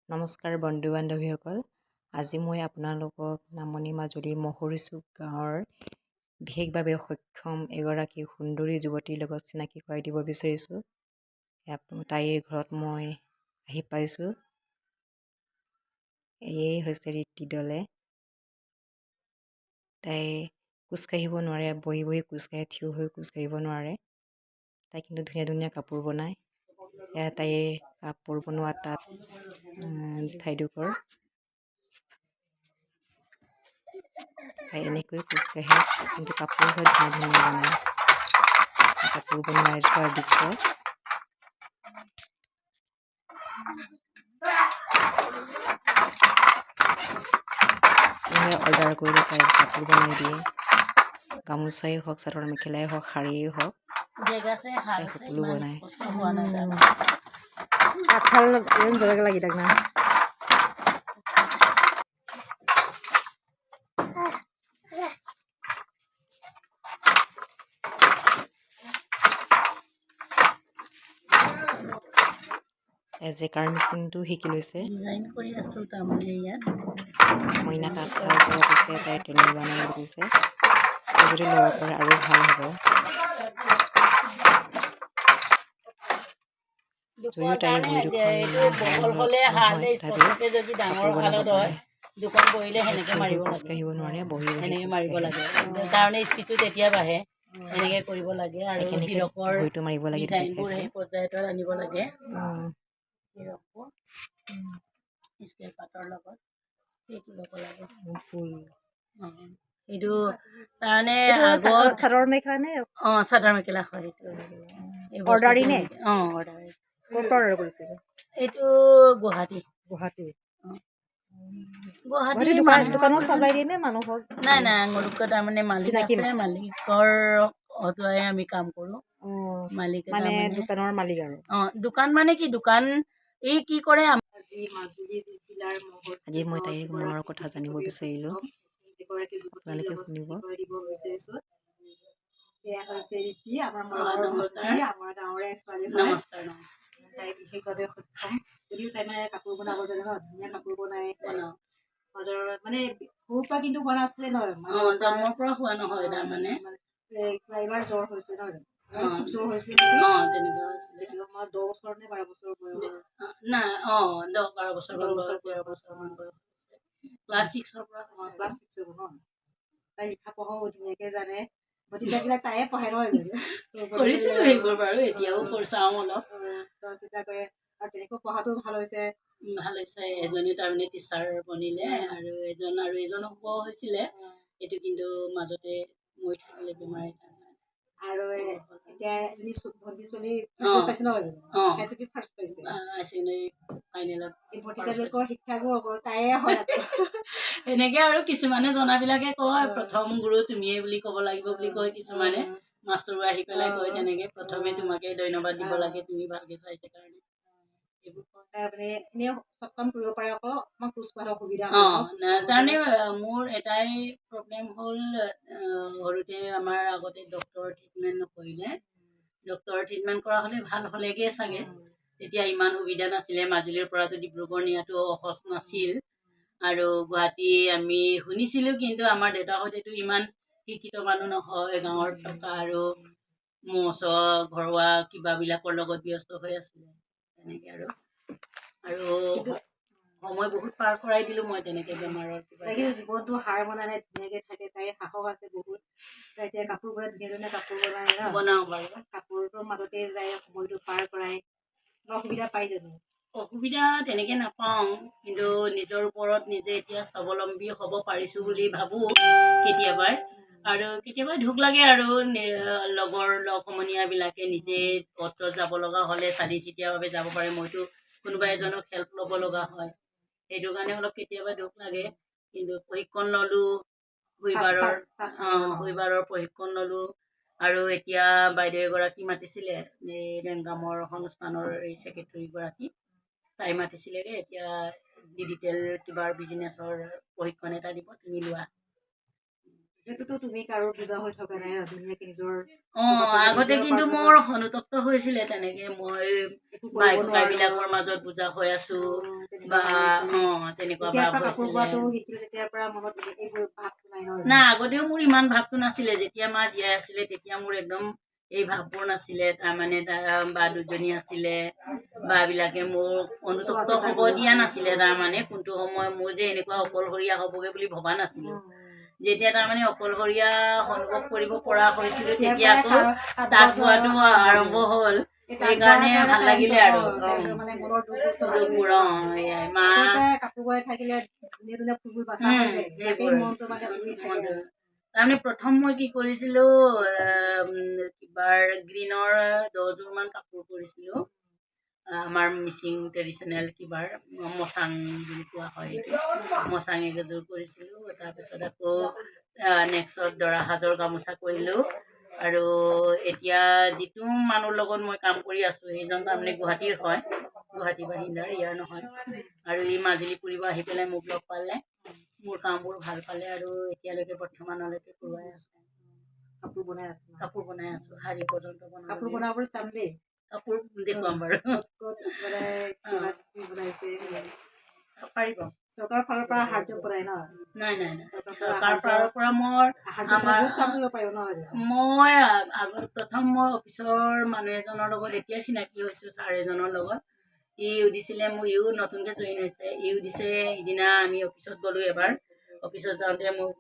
নমস্কাৰ বন্ধু বান্ধৱীসকল। আজি মই আপোনালোকক নামনি মাজুলী মহৰীচুক গাঁৱৰ বিশেষভাৱে সক্ষম এগৰাকী সুন্দৰী যুৱতীৰ লগত চিনাকি কৰাই দিব বিচাৰিছোঁ। তাইৰ ঘৰত মই আহি পাইছোঁ। এয়েই হৈছে ৰীতি দলে। তাই খোজকাঢ়িব নোৱাৰে, বহি বহি খোজকাঢ়ে, থিয় হৈ খোজকাঢ়িব নোৱাৰে। তাই কিন্তু ধুনীয়া ধুনীয়া কাপোৰ বনায়। এয়া তাইৰ কাপোৰ বনোৱা ঠাইডোখৰ। তাই এনেকৈ খোজকাঢ়ে, কিন্তু কাপোৰ ধুনীয়া ধুনীয়া বনায়। কাপোৰ বনাই থোৱাৰ দৃশ্য। কোনোবাই অৰ্ডাৰ কৰিলে তাই কাপোৰ বনাই দিয়ে। গামোচাই হওক, চাদৰ মেখেলাই হওক, শাৰীয়ে হওক, তাই সকলো বনায়। লাগি থাক না। জেকাৰ মেচিনটো শিকি লৈছে। ডিজাইন কৰি আছো তাৰমানে ইয়াত মইনা তাঁতশালৰ ওপৰত আছে, তাই ট্ৰেইনিং লোৱা নাই বুলি কৈছে। তাই যদি ল'ব পাৰে আৰু ভাল হ'ব। যদিও তাইৰ ভৰি দুখন যদি ডাঙৰ শালত হয়, দুখন বহিলে সেনেকে মাৰিব লাগে, খোজকাঢ়িব নোৱাৰে, বহি সেনেকে মাৰিব লাগে। কাৰণে স্পীডটো তেতিয়া বাঢ়ে, এনেকে কৰিব লাগে। আৰু হিৰকৰ ভৰিটো মাৰিব লাগে, ডিজাইনবোৰ সেই পৰ্যায়ত আনিব লাগে। হিৰকবোৰ স্কেল পাতৰ লগত সেইটো ল'ব লাগে। এইটো তাৰমানে আগত চাদৰ মেখেলা নে? চাদৰ মেখেলা হয়। সেইটো অৰ্ডাৰী নে? অৰ্ডাৰী। ক'ৰ পৰা অৰ্ডাৰ কৰিছিলে? এইটো গুৱাহাটী। গুৱাহাটী দোকানো চলাই দিয়ে নে মানুহক? নাই তাৰমানে মালিক আছে, মালিকৰ হতুৱাই আমি কাম কৰোঁ। মালিকে মানে তাৰমানে দোকানৰ মালিক আৰু। দোকান মানে কি, দোকান এই কি কৰে, আজি মই তাইৰ মনৰ কথা জানিব বিচাৰিলোঁ। আপোনালোকে শুনিব। এয়া হৈছে ৰীতি, আমাৰ মৰমৰ ভণ্টি, আমাৰ গাঁৱৰে ছোৱালী হয়। তাই বিশেষভাৱে সক্ষম, যদিও তাই মানে কাপোৰ বনাব জানে ন, ধুনীয়া কাপোৰ বনায়। মাজৰ মানে সৰুৰ পৰা কিন্তু হোৱা নাছিলে নহয়, জন্মৰ পৰা হোৱা নহয় তাৰমানে। এইবাৰ জ্বৰ হৈছিলে নহয়, খুব জ্বৰ হৈছিলে। তেনেকুৱা হৈছিলে। 10 বছৰ নে 12 বছৰ বয়সৰ? নাই 10-12 বছৰ, 13 বছৰ মান বয়স। ক্লাছ 6ৰ পৰা ক্লাছ 6 ন। তাই লিখা পঢ়াও ধুনীয়াকে জানে। ভতিজাবিলাক তাইয়ে পঢ়াই নহয় জানো? কৰিছিলো সেইবোৰ বাৰু, এতিয়াও চাওঁ অলপ। চোৱা চিতা কৰে আৰু তেনেকৈ পঢ়াটো ভাল হৈছে। এজনী তাৰমানে টিচাৰ বনিলে, আৰু এজনো হ'ব হৈছিলে। এইটো কিন্তু মাজতে মৰি থাকিলে বেমাৰে। আৰু এতিয়া এজনী ভণ্টি ছোৱালী পাইছে নহয় জানো? হাই ছেকেণ্ডাৰী ফাৰ্ষ্ট পাইছে। ফাইনেলত এই ভতিজাবিলাকৰ শিক্ষাগুৰু তাইয়ে হয় আকৌ। এনেকে আৰু কিছুমানে জনাবিলাকে কয়, প্ৰথম গুৰু তুমিয়ে বুলি ক'ব লাগিব বুলি কয়। কিছুমানে মাষ্টৰ আহি পেলাই কয় তেনেকে, প্ৰথমে তোমাকে ধন্যবাদ দিব লাগে, তুমি ভালকে চাইছে কাৰণে। তাৰমানে মোৰ এটাই প্ৰব্লেম হ'ল, সৰুতে আমাৰ আগতে ডক্টৰ ট্ৰিটমেণ্ট নকৰিলে। ডক্টৰ ট্ৰিটমেণ্ট কৰা হ'লে ভাল হ'লেগে চাগে। তেতিয়া ইমান সুবিধা নাছিলে, মাজুলীৰ পৰাতো ডিব্ৰুগড় নিয়াটো সহজ নাছিল। আৰু গুৱাহাটী আমি শুনিছিলোঁ, কিন্তু আমাৰ দেউতাহঁতেতো ইমান শিক্ষিত মানুহ নহয়, গাঁৱত থকা আৰু ঘৰুৱা কিবাবিলাকৰ লগত ব্যস্ত হৈ আছিলে তেনেকে। আৰু সময় বহুত পাৰ কৰাই দিলোঁ মই তেনেকে বেমাৰত। জীৱনটো হাৰ মনা নাই, ধুনীয়াকে থাকে, তাইৰ সাহস আছে বহুত। তাই এতিয়া কাপোৰ বনাই, ধুনীয়া ধুনীয়া কাপোৰ বনাই ন। বনাওঁ বাৰু। কাপোৰটোৰ মাজতে তাই সময়টো পাৰ কৰাই। অসুবিধা পাই জানো? অসুবিধা তেনেকে নাপাওঁ, কিন্তু নিজৰ ওপৰত নিজে এতিয়া স্বাৱলম্বী হ'ব পাৰিছোঁ বুলি ভাবোঁ কেতিয়াবা। আৰু কেতিয়াবা দুখ লাগে আৰু লগৰ লগ সমনীয়াবিলাকে নিজে অত যাব লগা হ'লে চালি চিতিয়াভাৱে যাব পাৰে, মইতো কোনোবা এজনক হেল্প ল'ব লগা হয়। সেইটো কাৰণে অলপ কেতিয়াবা দুখ লাগে। কিন্তু প্ৰশিক্ষণ ল'লোঁ, হুইবাৰৰ প্ৰশিক্ষণ ল'লোঁ। আৰু এতিয়া বাইদেউ এগৰাকী মাতিছিলে, এই ৰেংগামৰ সংস্থানৰ এই ছেক্ৰেটৰীগৰাকী, তাই মাতিছিলেগৈ। এতিয়া ডিজিটেল কিবা বিজনেছৰ প্ৰশিক্ষণ এটা দিব, তুমি লোৱা। এইটোতো তুমি কাৰো বুজা হৈ থকা নাই ধুনীয়াকে নিজৰ আগতে কিন্তু মোৰ অনুতপ্ত হৈছিলে তেনেকে মই ভাই ককাইবিলাকৰ মাজত বুজা হৈ আছো বা তেনেকুৱা ভাৱ হৈছিলে না আগতেও মোৰ ইমান ভাৱটো নাছিলে যেতিয়া মা জীয়াই আছিলে তেতিয়া মোৰ একদম এই ভাৱবোৰ নাছিলে তাৰমানে বা দুজনী আছিলে বা বিলাকে মোক অনুতপ্ত হ'ব দিয়া নাছিলে তাৰমানে কোনটো সময় মোৰ যে এনেকুৱা অকলশৰীয়া হ'বগে বুলি ভবা নাছিলো যেতিয়া তাৰমানে অকলশৰীয়া অনুভৱ কৰিব পৰা হৈছিলো তেতিয়া আকৌ তাঁত বোৱাটো আৰম্ভ হ'ল সেইকাৰণে ভাল লাগিলে আৰু মা তাৰমানে প্ৰথম মই কি কৰিছিলো কিবাৰ গ্ৰীণৰ 10যোৰমান কাপোৰ কৰিছিলো আমাৰ মিচিং ট্ৰেডিশ্যনেল কিবাৰ মচাং বুলি কোৱা হয় মচাং একেযোৰ কৰিছিলো তাৰপিছত আকৌ নেক্সট দৰা সাজৰ গামোচা কৰিলো আৰু এতিয়া যিটো মানুহৰ লগত মই কাম কৰি আছো সেইজন তাৰমানে গুৱাহাটীৰ হয় গুৱাহাটী বাসিন্দাৰ ইয়াৰ নহয় আৰু এই মাজুলী ফুৰিব আহি পেলাই মোক লগ পালে মোৰ কামবোৰ ভাল পালে আৰু এতিয়ালৈকে বৰ্তমানলৈকে কৰোৱাই আছে কাপোৰ বনাই আছো শাৰী পৰ্যন্ত কাপোৰ দেখুৱাম বাৰু পাৰিব চৰকাৰৰ ফালৰ পৰা সাহায্য কৰে ন নাই চৰকাৰৰ ফালৰ পৰা মই আগত প্ৰথম মই অফিচৰ মানুহ এজনৰ লগত এতিয়া চিনাকি হৈছো ছাৰ এজনৰ লগত ই সুধিছিলে মোৰ ইও নতুনকে জইন হৈছে ই সুধিছে সিদিনা আমি অফিচত গ'লো এবাৰ অফিচত যাওঁতে মোক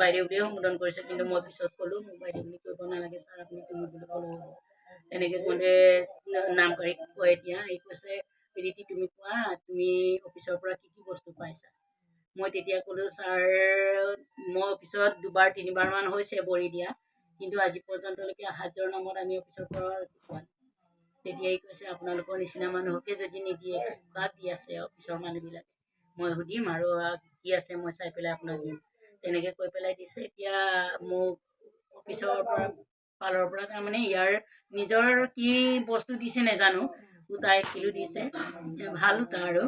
বাইদেউ বুলিয়ে সম্বোধন কৰিছে কিন্তু মই পিছত ক'লো মোক বাইদেউ বুলি কৰিব নালাগে ছাৰ আপুনি তুমি বুলি ক'লো তেনেকে কওঁতে নাম কাঢ়ি কয় এতিয়া এই কৈছে প্ৰীতি তুমি কোৱা তুমি অফিচৰ পৰা কি কি বস্তু পাইছা মই তেতিয়া ক'লো ছাৰ মই অফিচত 2বাৰ 3বাৰমান হৈছে বৰি দিয়া কিন্তু আজি পৰ্যন্তলৈকে সাহায্যৰ নামত আমি অফিচৰ পৰা পোৱা তেতিয়াই কৈছে আপোনালোকৰ নিচিনা মানুহকে যদি নিদিয়ে কাক দি আছে অফিচৰ মানুহবিলাকে মই সুধিম আৰু কি আছে মই চাই পেলাই আপোনাক দিম তেনেকে কৈ পেলাই দিছে এতিয়া মোক অফিচৰ ফালৰ পৰা তাৰমানে ইয়াৰ নিজৰ কি বস্তু দিছে নাজানো সূতা 1 কিলো দিছে ভাল সূতা আৰু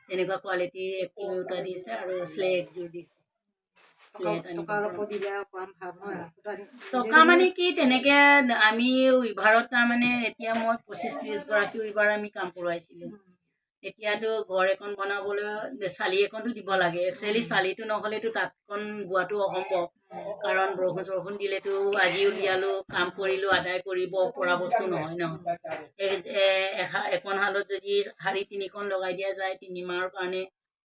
তেনেকুৱা কোৱালিটি 1 কিলো সূতা দিছে আৰু স্লে 1 যোৰ দিছে টকা মানে কি তেনেকে আমি উইভাৰত তাৰমানে এতিয়া মই 25-30 গৰাকী উইভাৰ আমি কাম কৰোৱাইছিলো এতিয়াতো ঘৰ এখন বনাবলৈ চালি এখনতো দিব লাগে একচুৱেলি চালিটো নহ'লেতো তাঁতখন বোৱাটো অসম্ভৱ কাৰণ বৰষুণ দিলেতো আজি উলিয়ালো কাম কৰিলো আদায় কৰিব পৰা বস্তু নহয় ন এখন শালত যদি শাৰী 3খন লগাই দিয়া যায় 3 মাহৰ কাৰণে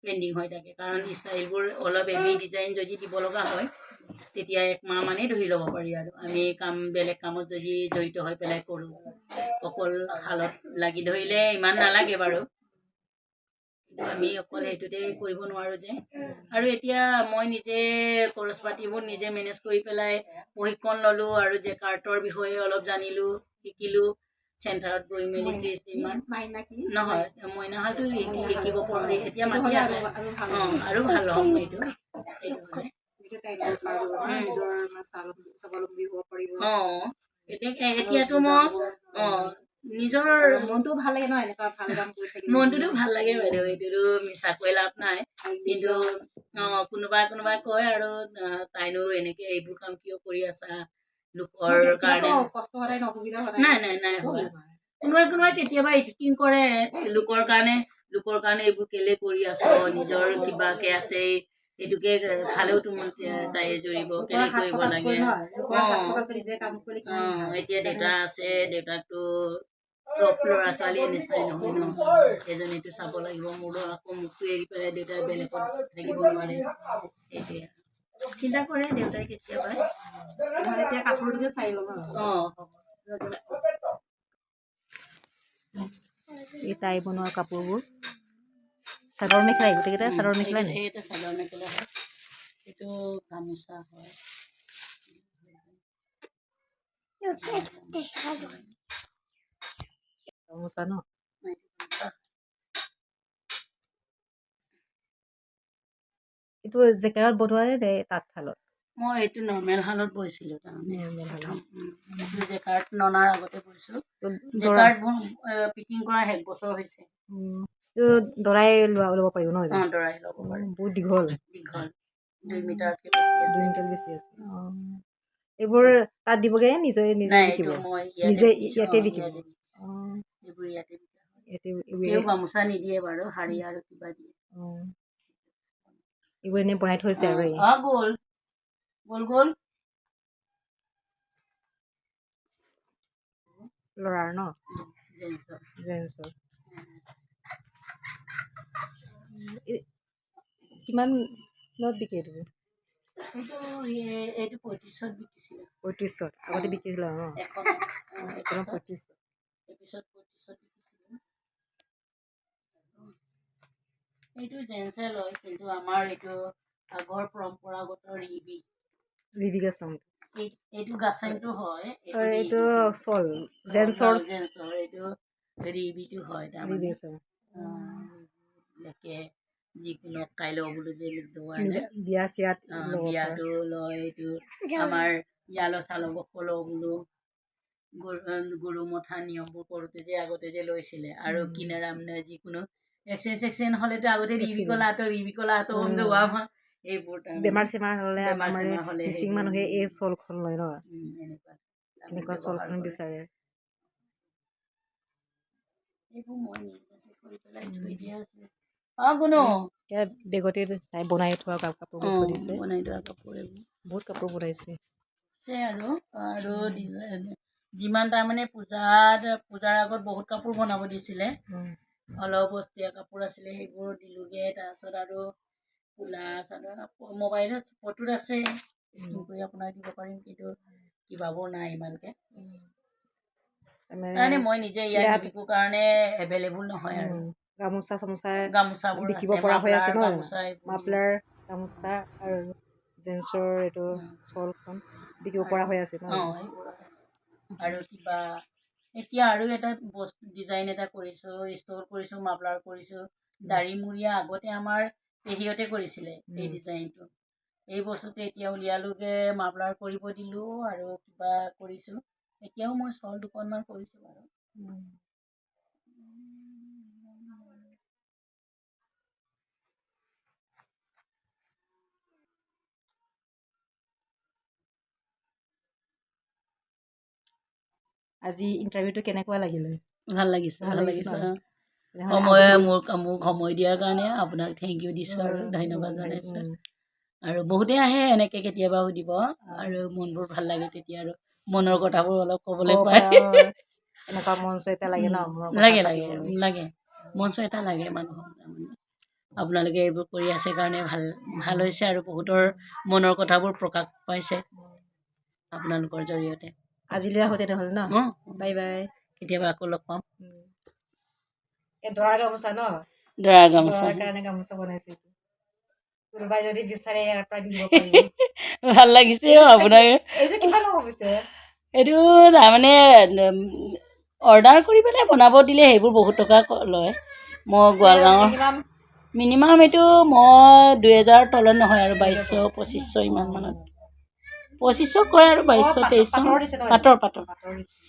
পেণ্ডিং হৈ থাকে কাৰণ ষ্টাইলবোৰ অলপ হেভি ডিজাইন যদি দিব লগা হয় তেতিয়া 1 মাহ মানেই ধৰি ল'ব পাৰি আৰু আমি বেলেগ কামত যদি জড়িত হৈ পেলাই কৰোঁ অকল শালত লাগি ধৰিলে ইমান নালাগে বাৰু আমি অকল সেইটোতে কৰিব নোৱাৰো যে আৰু এতিয়া মই নিজে খৰচ পাতিবোৰ নিজে মেনেজ কৰি পেলাই প্ৰশিক্ষণ ল'লো আৰু যে কাৰ্টৰ বিষয়ে অলপ জানিলো শিকিলো চেণ্টাৰত গৈ মেলি 30 দিনমান নহয় মইনাহালটো শিকিব পৰা এতিয়া মাতি আছে আৰু ভাল হ'ম এইটো এতিয়াতো মই নিজৰ মনটোও ভাল লাগে ন এনেকুৱা ভাল কাম কৰি থাকিলে মনটোতো ভাল লাগে বাইদেউ এইটোতো মিছা কৈ লাভ নাই কিন্তু কোনোবাই কয় আৰু তাইনো এনেকে এইবোৰ কাম কিয় কৰি আছা লোকৰ কাৰণে নাই কোনোবাই কেতিয়াবা এডিটিং কৰে লোকৰ কাৰণে এইবোৰ কেলে কৰি আছ নিজৰ কিবাকে আছে এইটোকে খালেও তোমাৰ তাইৰ জুৰিব কেলে কৰিব লাগে এতিয়া দেউতা আছে দেউতাকতো চব ল'ৰা ছোৱালীয়ে নিচাই নহয় ন এজনীতো চাব লাগিব মোৰ আকৌ মোকতো এৰি পেলাই দেউতাই বেলেগত থাকিব নোৱাৰে সেইটোৱে চিন্তা কৰে দেউতাই কেতিয়াবা এতিয়া কাপোৰটোকে চাই ল'ম এই তাই বনোৱা কাপোৰবোৰ চাদৰ মেখেলা গোটেইকেইটা চাদৰ মেখেলা এইটো চাদৰ মেখেলা হয় এইটো গামোচা হয় গামোচা ন এইটো জেকেৰাত বনোৱা নে তাঁতশালত মই এইটো নৰ্মেল শালত বৈছিলো তাৰমানে জেকাৰ্ট ননাৰ আগতে বৈছো জেকাৰ্ট পিটিং কৰা 1 বছৰ হৈছে দৰাই ল'ব পাৰিব ন দৰাই ল'ব পাৰে বহুত দীঘল 2 মিটাৰতকৈ বেছি আছে 2 মিটাৰ বেছি আছে এইবোৰ তাত দিবগে নিজে নিজে নাই বিকিব এইটো মই নিজে বিকিছোঁ, ইয়াতে বিকিব ইয়াতে বিকিছোঁ। অঁ এইবোৰ ইয়াতে বিকা হয় ইয়াতে তেওঁ গামোচা নিদিয়ে বাৰু শাৰী আৰু কিবা দিয়ে অঁ এইবোৰ এনেই বনাই থৈছে আৰু এই গ'ল গ'ল গ'ল ল'ৰাৰ ন জেন্সৰ জেন্সৰ কিমানত বিকে এইটো এইটো 35ত বিকিছিলে 35ত আগতে বিকিছিলে ন এখন এখনত 35 এপিছত 35ত বিকিছিলে এইটো জেন্সে লয় কিন্তু আমাৰ এইটো আগৰ পৰম্পৰাগত ৰিবিকা চাউণ্ড এইটো গাছেংটো হয় এইটো চল জেন্সৰ এইটো ৰিবিটো হয় তাৰমানে ৰিবিকা চাউণ্ড লেকে যিকোনো কাইলৈ বোলো যে বিয়া চিয়াত বিয়াটো লয় এইটো আমাৰ ইয়ালৈ চালক সকলো বোলো গৰু মঠা নিয়মবোৰ কৰোঁতে যে আগতে যে লৈছিলে আৰু কিনাৰা মানে যিকোনো এক্সিডেণ্ট হ'লেতো আগতে ৰিবিকলাটো এইবোৰ বেমাৰ চেমাৰ হ'লে হ'লে মিচিং মানুহে এই চলখন লয় ন এনেকুৱা চলখন বিচাৰে এইবোৰ মই নিজে কৰি পেলাই থৈ দিয়া আছে গুণো বেগতে তাই বনাই থোৱা কাপোৰবোৰ থৈ দিছে বনাই থোৱা কাপোৰ এইবোৰ বহুত কাপোৰ বনাইছে আছে আৰু ডিজাইন যিমান তাৰমানে পূজাৰ আগত বহুত কাপোৰ বনাব দিছিলে অলপ বস্তীয়া কাপোৰ আছিলে সেইবোৰ দিলোঁগৈ তাৰপিছত আৰু কোলা চাদৰ মোবাইলত ফটোত আছে স্কিন কৰি আপোনাক দিব পাৰিম কিন্তু কিবাবোৰ নাই ইমানকৈ তাৰমানে মই নিজে ইয়াত নিবিকো কাৰণে এভেইলেবল নহয় আৰু গামোচাবোৰ বিকিব পৰা হৈ আছে ন মাফলাৰ গামোচা আৰু জেন্সৰ এইটো চলখন বিকিব পৰা হৈ আছে ন আৰু কিবা এতিয়া আৰু এটা বস্তু ডিজাইন এটা কৰিছোঁ ষ্টল কৰিছোঁ মাফলাৰ কৰিছোঁ দাড়িমূৰীয়া আগতে আমাৰ পেহীহঁতে কৰিছিলে এই ডিজাইনটো এই বস্তুটো এতিয়া উলিয়ালোগৈ মাফলাৰ কৰিব দিলোঁ আৰু কিবা কৰিছোঁ এতিয়াও মই ষ্টল দুখনমান কৰিছোঁ বাৰু আজি ইণ্টাৰভিউটো কেনেকুৱা লাগিলে ভাল লাগিছে মোক সময় দিয়াৰ কাৰণে আপোনাক থেংক ইউ দিছোঁ আৰু ধন্যবাদ জনাইছোঁ আৰু বহুতে আহে এনেকৈ কেতিয়াবা সুধিব আৰু মনবোৰ ভাল লাগে তেতিয়া আৰু মনৰ কথাবোৰ অলপ ক'বলৈ পায় এনেকুৱা মঞ্চ এটা লাগে ন লাগে মঞ্চ এটা লাগে মানুহক তাৰমানে আপোনালোকে এইবোৰ কৰি আছে কাৰণে ভাল হৈছে আৰু বহুতৰ মনৰ কথাবোৰ প্ৰকাশ পাইছে আপোনালোকৰ জৰিয়তে আজিলৈ আহোঁ তেনেহ'লে ন বাই বাই কেতিয়াবা আকৌ লগ পাম দৰাৰ গামোচা ন দৰাৰ গামোচা কাৰণে গামোচা বনাইছে কোনোবাই যদি বিচাৰে ইয়াৰ পৰা দিব পাৰিব ভাল লাগিছে আপোনাৰ এইযোৰ কিমান হ'ব পিছে এইটো তাৰমানে অৰ্ডাৰ কৰি পেলাই বনাব দিলে সেইবোৰ বহুত টকা লয় মই গোৱালগাঁৱৰ মিনিমাম এইটো মই 2000 তলত নহয় আৰু 2200-2500 ইমান মানত 2500 কয় আৰু 2200-2300 পাটৰ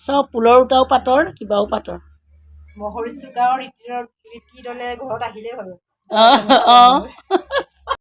চব ফুলৰ সূতাও পাটৰ কিবাও পাটৰ মহৰীচুক গাঁৱৰ ৰীতি দলে ঘৰত আহিলেই হ'ল